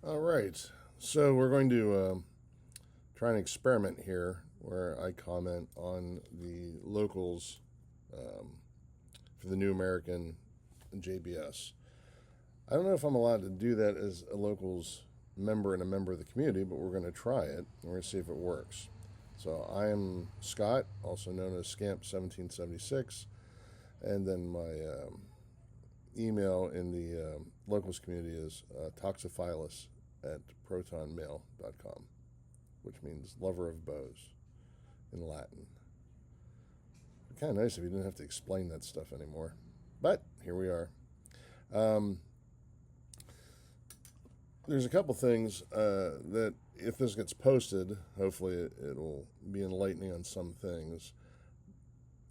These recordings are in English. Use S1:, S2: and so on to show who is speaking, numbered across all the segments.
S1: All right. So we're going to try an experiment here where I comment on the locals for the New American JBS. I don't know if I'm allowed to do that as a locals member and a member of the community, but we're going to try it and we're going to see if it works. So I am Scott, also known as Scamp1776, and then my email in the locals community is toxophilus at protonmail.com, which means lover of bows in Latin. It'd be kind of nice if you didn't have to explain that stuff anymore. But here we are. There's a couple things that, if this gets posted, hopefully it'll be enlightening on some things.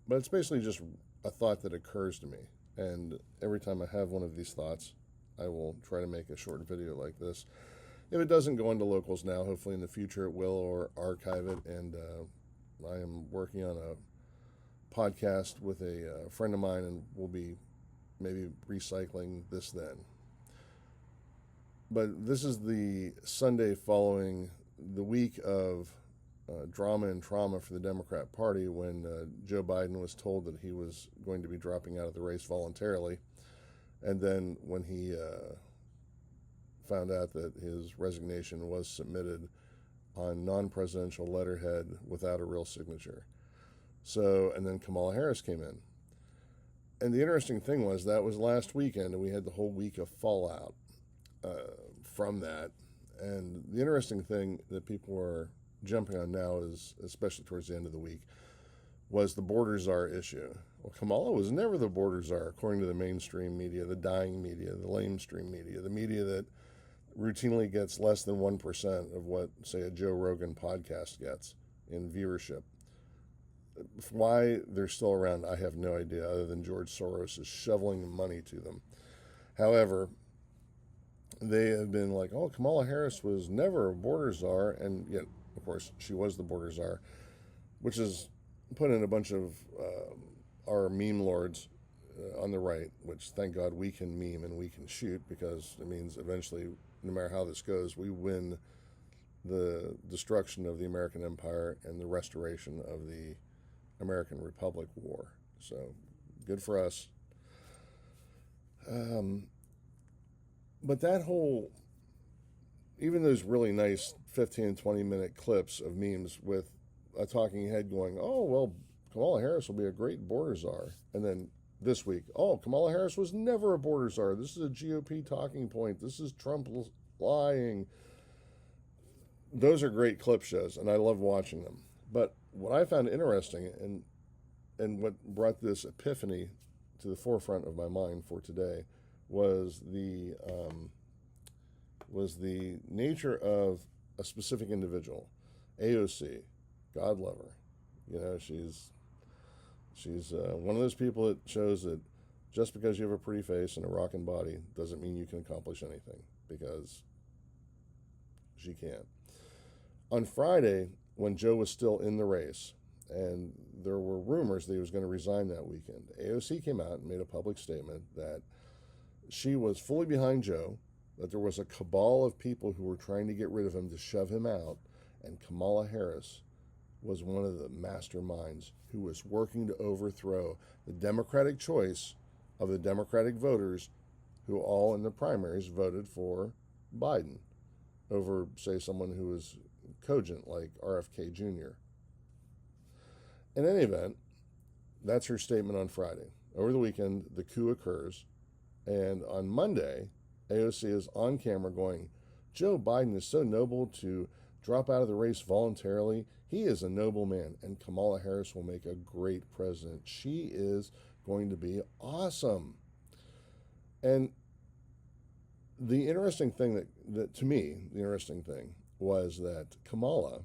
S1: But it's basically just a thought that occurs to me. And every time I have one of these thoughts, I will try to make a short video like this. If it doesn't go into locals now, hopefully in the future it will, or archive it. And I am working on a podcast with a friend of mine, and we'll be maybe recycling this then. But this is the Sunday following the week of drama and trauma for the Democrat Party when Joe Biden was told that he was going to be dropping out of the race voluntarily. And then when he found out that his resignation was submitted on non-presidential letterhead without a real signature. So, and then Kamala Harris came in. And the interesting thing was that was last weekend, and we had the whole week of fallout from that. And the interesting thing that people are jumping on now is, especially towards the end of the week, was the border czar issue. Well, Kamala was never the border czar, according to the mainstream media, the dying media, the lamestream media, the media that routinely gets less than 1% of what, say, a Joe Rogan podcast gets in viewership. Why they're still around, I have no idea, other than George Soros is shoveling money to them. However, they have been like, oh, Kamala Harris was never a border czar, and yet, of course, she was the border czar, which is put in a bunch of our meme lords on the right, which, thank God, we can meme and we can shoot, because it means eventually, no matter how this goes, we win the destruction of the American empire and the restoration of the American Republic war. So, good for us. But that whole, even those really nice 15 and 20 minute clips of memes with a talking head going, oh, well, Kamala Harris will be a great border czar. And then this week, oh, Kamala Harris was never a border czar. This is a GOP talking point. This is Trump lying. Those are great clip shows, and I love watching them. But what I found interesting, and what brought this epiphany to the forefront of my mind for today, was the nature of a specific individual, AOC. God love her. You know, she's one of those people that shows that just because you have a pretty face and a rocking body doesn't mean you can accomplish anything, because she can't. On Friday, when Joe was still in the race, and there were rumors that he was going to resign that weekend, AOC came out and made a public statement that she was fully behind Joe, that there was a cabal of people who were trying to get rid of him, to shove him out, and Kamala Harris was one of the masterminds who was working to overthrow the Democratic choice of the Democratic voters who all in the primaries voted for Biden over, say, someone who was cogent like RFK Jr. In any event, that's her statement on Friday. Over the weekend, the coup occurs, and on Monday, AOC is on camera going, Joe Biden is so noble to drop out of the race voluntarily. He is a noble man, and Kamala Harris will make a great president. She is going to be awesome. And the interesting thing that to me, the interesting thing was that Kamala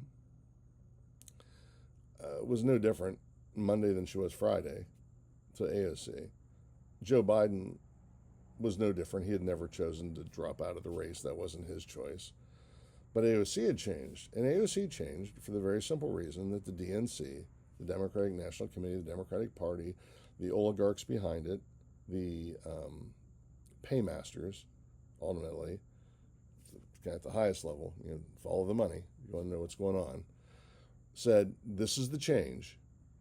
S1: was no different Monday than she was Friday to AOC. Joe Biden was no different. He had never chosen to drop out of the race. That wasn't his choice. But AOC had changed. And AOC changed for the very simple reason that the DNC, the Democratic National Committee, the Democratic Party, the oligarchs behind it, the paymasters, ultimately, at the highest level, follow the money, you want to know what's going on, said, this is the change.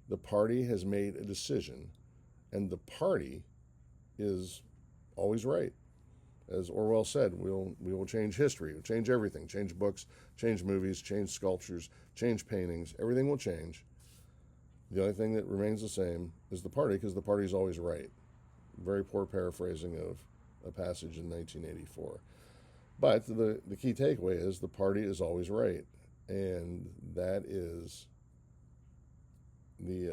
S1: The party has made a decision, and the party is always right. As Orwell said, we will change history, we'll change everything, change books, change movies, change sculptures, change paintings, everything will change. The only thing that remains the same is the party, because the party is always right. Very poor paraphrasing of a passage in 1984. But the key takeaway is the party is always right. And that is the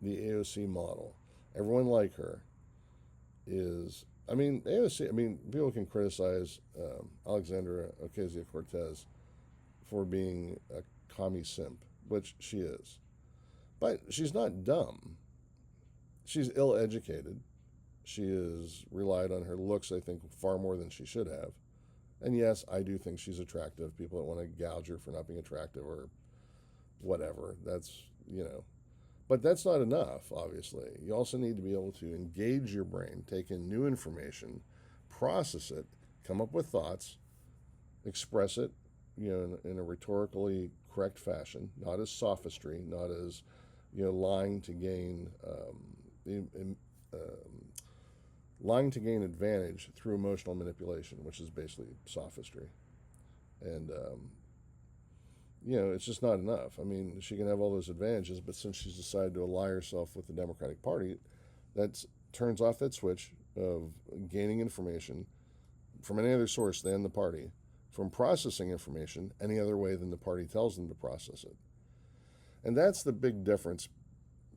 S1: AOC model. Everyone like her is, AOC, people can criticize Alexandria Ocasio-Cortez for being a commie simp, which she is. But she's not dumb. She's ill-educated. She has relied on her looks, I think, far more than she should have. And yes, I do think she's attractive. People that want to gouge her for not being attractive or whatever, that's, But that's not enough, obviously. You also need to be able to engage your brain, take in new information, process it, come up with thoughts, express it, in a rhetorically correct fashion, not as sophistry, not as, lying to gain advantage through emotional manipulation, which is basically sophistry. And, it's just not enough. She can have all those advantages, but since she's decided to ally herself with the Democratic Party, that turns off that switch of gaining information from any other source than the party, from processing information any other way than the party tells them to process it. And that's the big difference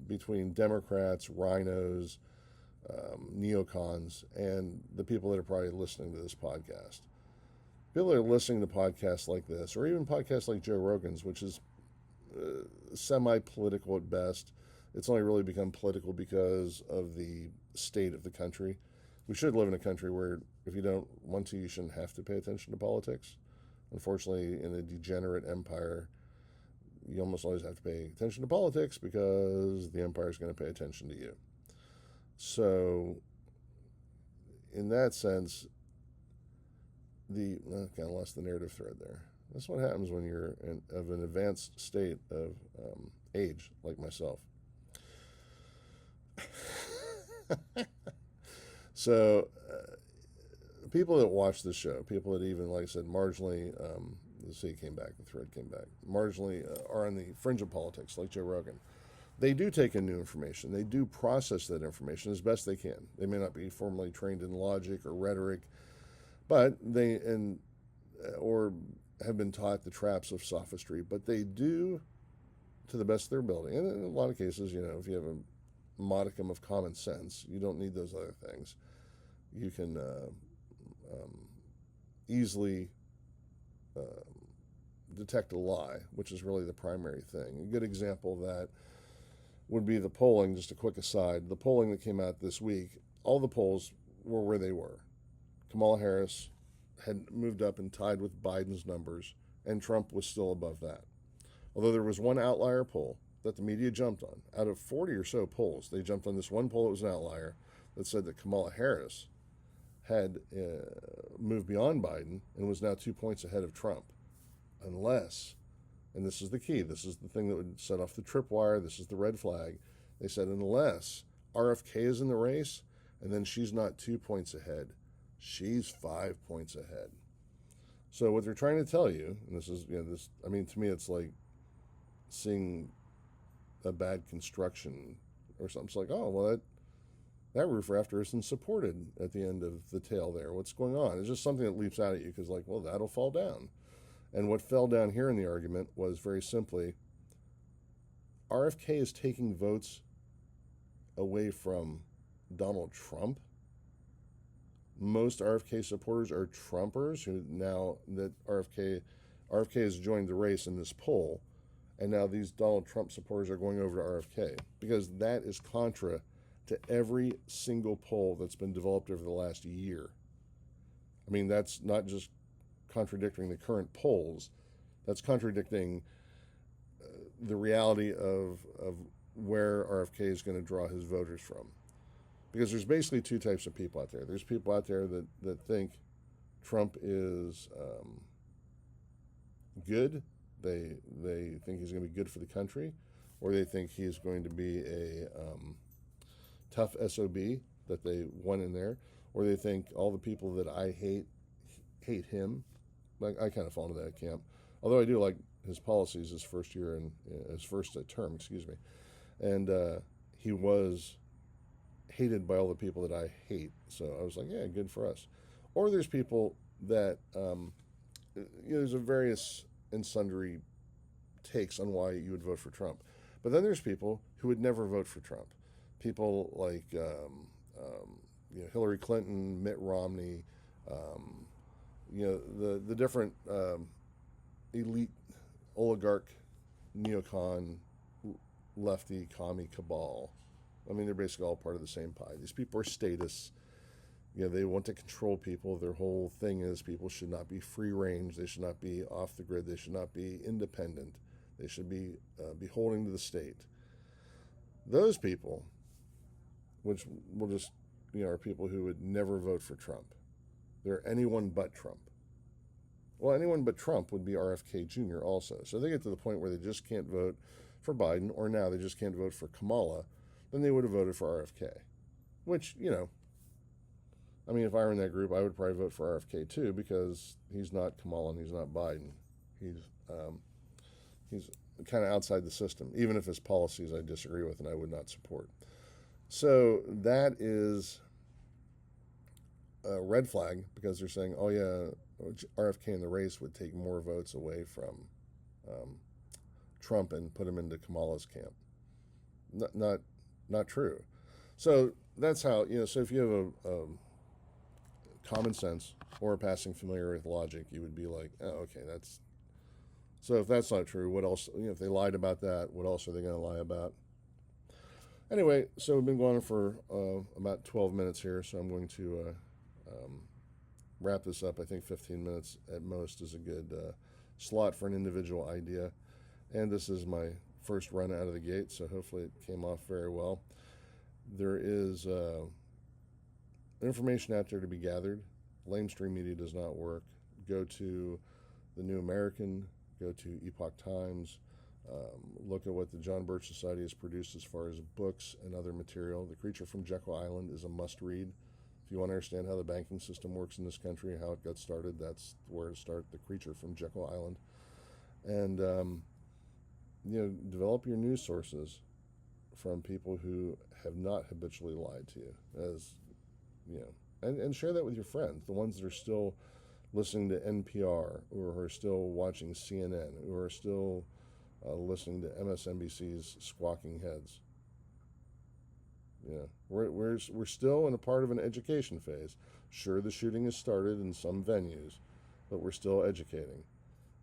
S1: between Democrats, rhinos, neocons, and the people that are probably listening to this podcast. People that are listening to podcasts like this, or even podcasts like Joe Rogan's, which is semi-political at best. It's only really become political because of the state of the country. We should live in a country where if you don't want to, you shouldn't have to pay attention to politics. Unfortunately, in a degenerate empire, you almost always have to pay attention to politics because the empire is going to pay attention to you. So, in that sense, kind of lost the narrative thread there. That's what happens when you're of an advanced state of age, like myself. So, people that watch this show, people that even, like I said, marginally, the thread came back, marginally are on the fringe of politics, like Joe Rogan. They do take in new information. They do process that information as best they can. They may not be formally trained in logic or rhetoric, but or have been taught the traps of sophistry, but they do to the best of their ability. And in a lot of cases, if you have a modicum of common sense, you don't need those other things. You can easily detect a lie, which is really the primary thing. A good example of that would be the polling. Just a quick aside, the polling that came out this week, all the polls were where they were. Kamala Harris had moved up and tied with Biden's numbers, and Trump was still above that. Although there was one outlier poll that the media jumped on. Out of 40 or so polls, they jumped on this one poll that was an outlier that said that Kamala Harris had moved beyond Biden and was now 2 points ahead of Trump. Unless, and this is the key, this is the thing that would set off the tripwire, this is the red flag, they said unless RFK is in the race and then she's not 2 points ahead, she's 5 points ahead. So what they're trying to tell you, and this is, to me it's like seeing a bad construction or something. It's like, oh, well, that roof rafter isn't supported at the end of the tail there. What's going on? It's just something that leaps out at you because, well, that'll fall down. And what fell down here in the argument was very simply, RFK is taking votes away from Donald Trump. Most RFK supporters are Trumpers who now that RFK has joined the race in this poll, and now these Donald Trump supporters are going over to RFK because that is contra to every single poll that's been developed over the last year. That's not just contradicting the current polls, that's contradicting the reality of where RFK is going to draw his voters from. Because there's basically two types of people out there. There's people out there that think Trump is good. They think he's going to be good for the country, or they think he's going to be a tough SOB that they want in there, or they think all the people that I hate him. Like, I kind of fall into that camp. Although I do like his policies his first year and his first term, excuse me, and he was hated by all the people that I hate. So I was like, yeah, good for us. Or there's people that there's a various and sundry takes on why you would vote for Trump, but then there's people who would never vote for Trump. People like Hillary Clinton, Mitt Romney, the different elite oligarch, neocon, lefty, commie cabal. I mean, they're basically all part of the same pie. These people are statists. They want to control people. Their whole thing is people should not be free range. They should not be off the grid. They should not be independent. They should be beholden to the state. Those people, which will just, are people who would never vote for Trump. They're anyone but Trump. Well, anyone but Trump would be RFK Jr. also. So they get to the point where they just can't vote for Biden, or now they just can't vote for Kamala, then they would have voted for RFK. Which, I mean, if I were in that group, I would probably vote for RFK too, because he's not Kamala and he's not Biden. He's kind of outside the system, even if his policies I disagree with and I would not support. So that is a red flag, because they're saying, oh yeah, RFK in the race would take more votes away from Trump and put him into Kamala's camp. Not true. So that's how, so if you have a common sense or a passing familiarity with logic, you would be like, oh, okay, that's, so if that's not true, what else, if they lied about that, what else are they going to lie about? Anyway, so we've been going for about 12 minutes here, so I'm going to wrap this up. I think 15 minutes at most is a good slot for an individual idea. And this is my first run out of the gate, so hopefully it came off very well. There is information out there to be gathered. Lamestream media does not work. Go to the New American, go to Epoch Times, look at what the John Birch Society has produced as far as books and other material. The Creature from Jekyll Island is a must-read. If you want to understand how the banking system works in this country, how it got started, that's where to start. The Creature from Jekyll Island. And, develop your news sources from people who have not habitually lied to you, and share that with your friends, the ones that are still listening to NPR, or are still watching CNN, or are still listening to MSNBC's squawking heads. We're still in a part of an education phase. Sure, the shooting has started in some venues, but we're still educating.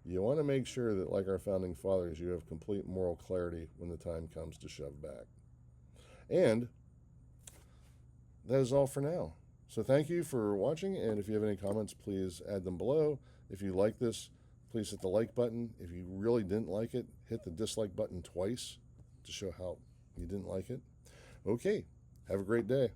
S1: You want to make sure that, like our founding fathers, you have complete moral clarity when the time comes to shove back. And that is all for now. So thank you for watching, and if you have any comments, please add them below. If you like this, please hit the like button. If you really didn't like it, hit the dislike button twice to show how you didn't like it. Okay, have a great day.